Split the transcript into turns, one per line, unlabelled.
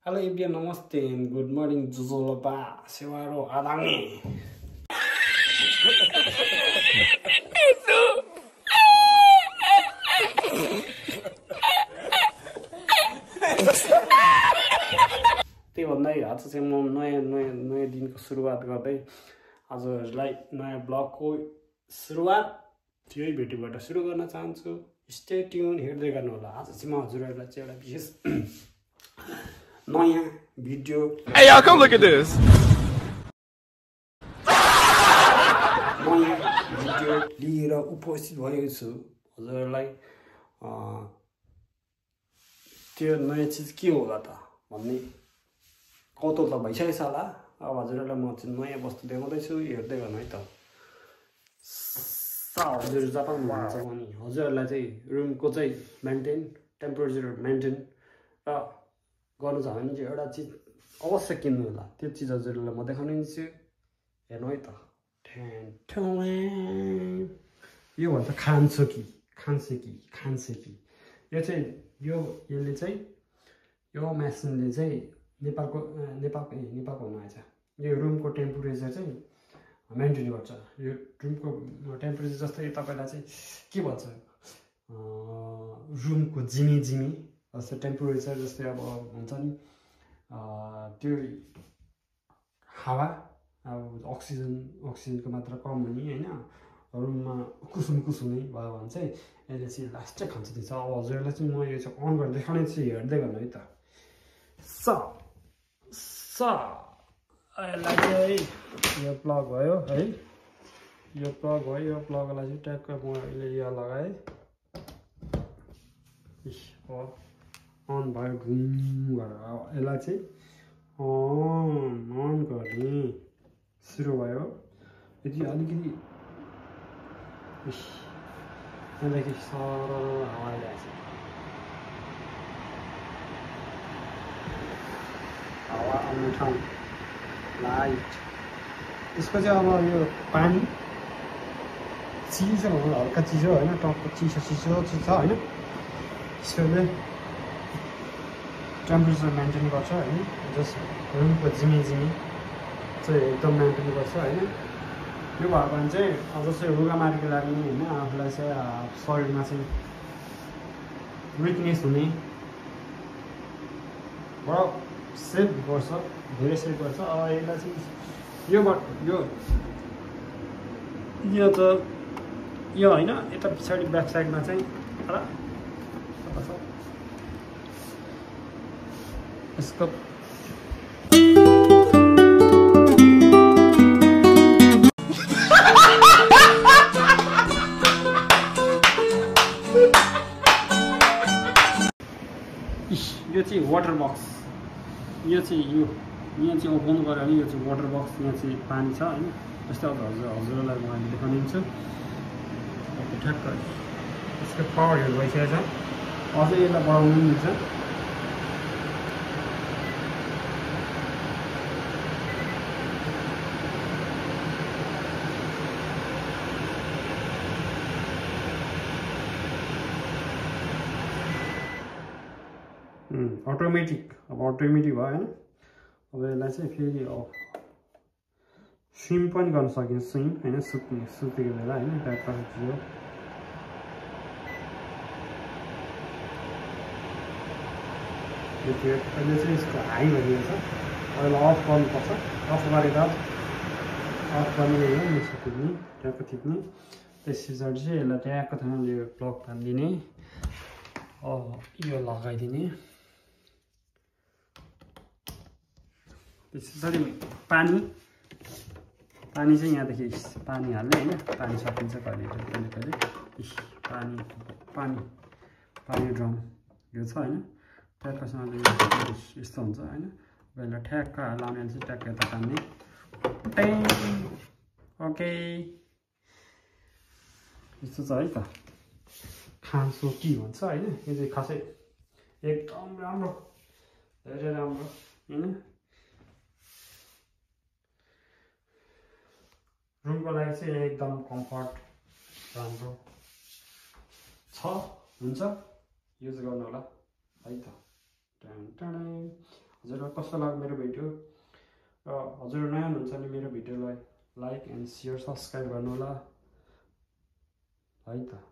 Hello everyone, namaste and good morning. Jujolopa, Sewaro, Adangi. त्यही भन्दै आज चाहिँ म नयाँ दिनको सुरुवात गर्दै आजलाई नयाँ ब्लगको सुरुवात यही भिडियोबाट सुरु गर्न चाहन्छु। स्टे ट्युन हेर्दै गर्नु होला। आज चाहिँ म हजुरहरुलाई चाहिँ एउटा विशेष नयाँ video
Hey y'all, come look at this.
नयाँ भिडियो लिएर उपस्थित भएको छु हजुरहरुलाई। त्यो नयाँ चीज के होला त भन्ने कौतुक त भइसकेछ होला। अब हजुरहरुलाई म चाहिँ नयाँ वस्तु देखाउँदै छु, हेर्दै गर्नु है त। हजुर जापानमा हुन्छ भने हजुरहरुलाई चाहिँ रुमको चाहिँ टेम्परेचर मेन्टेन र गर्नु छ भने चाहिँ एउटा चीज अवश्य किन्नु होला। त्यो चीज हजुरहरुलाई म देखाउने छु, हेर्नु है त। यो भन्छ खान्सेकी। यो चाहिँ यसले चाहिँ यो मेसिनले चाहिँ नेपालको हुनु आएछ। यो रुमको टेम्परेचर चाहिँ मेन्टेन गर्छ। यो रुमको टेम्परेचर जस्तै तपाईलाई चाहिँ के भन्छ रुमको जिमी जस्तो टेम्परेचर जस्तै अब हुन्छ नि त्यो हावा अब अक्सिजनको मात्रा कम हुने हैन, रुममा कुसुम हुने भयो भने चाहिँ यसले चाहिँ लास्टै खान्छ दिन्छ। अब हजुरलाई चाहिँ म यो चाहिँ अन गरेर देखाउने छु, हेर्दै गर्नु है त। यसलाई चाहिँ यो प्लग भयो है, यो प्लगलाई चाहिँ ट्याक्क म अहिले यहाँ लगाएँ। अन भयो घुम गरेर। यसलाई चाहिँ अन गर्ने सुरु भयो। यदि अलिकति यहाँदेखि सरल हावा ल्याएछ, हावा आउने ठाउँ लाइट। यसको चाहिँ अब यो पानी चिसो हल्का चिसो होइन, टक्क चिसो छ होइन। यसले टेम्परेचर मेन्टेन गर्छ होइन, जस्ट रुमको जिमी चाहिँ एकदम मेन्टेन गर्छ होइन। यो भयो भने चाहिँ अब जस्तै रुगामार्गी लाग्ने होइन, आफूलाई चाहिँ शरीरमा चाहिँ विकनेस हुने सेभ गर्छ, धेरै सेभ गर्छ। अब यसलाई चाहिँ यो होइन, यता पछाडि ब्याक साइडमा चाहिँ यसको यो चाहिँ वाटर बक्स। यो चाहिँ यहाँ चाहिँ ओपन गऱ्यो भने यो चाहिँ वाटर बक्स, यहाँ चाहिँ पानी छ होइन। जस्तै अब हजुरलाई म अहिले देखाउने छु। ठ्याक्क यसको पावरहरू भइसकेको छ, अझै यसलाई बढाउनु पनि मिल्छ। अटोमेटिक भयो होइन। अब यसलाई चाहिँ फेरि स्विम पनि गर्न सकिन्छ, स्विम होइन, सुतेको बेला होइन। ट्याक्क यो अहिले चाहिँ यसको हाई भइदिएको छ। अहिले अफ गर्नुपर्छ। अफ गरेर अफ गर्ने होइन, यसो थिच्ने, ट्याक्क थिच्ने। त्यस पछाडि चाहिँ यसलाई ट्याक्क थाहा यो प्लग तानिदिने, यो लगाइदिने। त्यस पछाडि पानी चाहिँ यहाँदेखि पानी हाल्ने होइन। पानी सकिन्छ कहिले पानी ड्रम यो छ होइन। ट्याक्कसँग यस्तो हुन्छ होइन। यसलाई ठ्याक्क लाउने चाहिँ ट्याक्क यता तान्ने। ओके, यस्तो छ है त। खान्सेकी भन्छ होइन। यो चाहिँ खासै एकदम राम्रो, धेरै राम्रो होइन। रुमको लागि चाहिँ एकदम कम्फर्ट राम्रो हुन्छ, युज गर्नु होला है त। हजुरलाई कस्तो लाग्यो मेरो भिडियो र हजुर नयाँ हुनुहुन्छ भने मेरो भिडियोलाई लाइक एन्ड सेयर सब्सक्राइब गर्नु होला है त।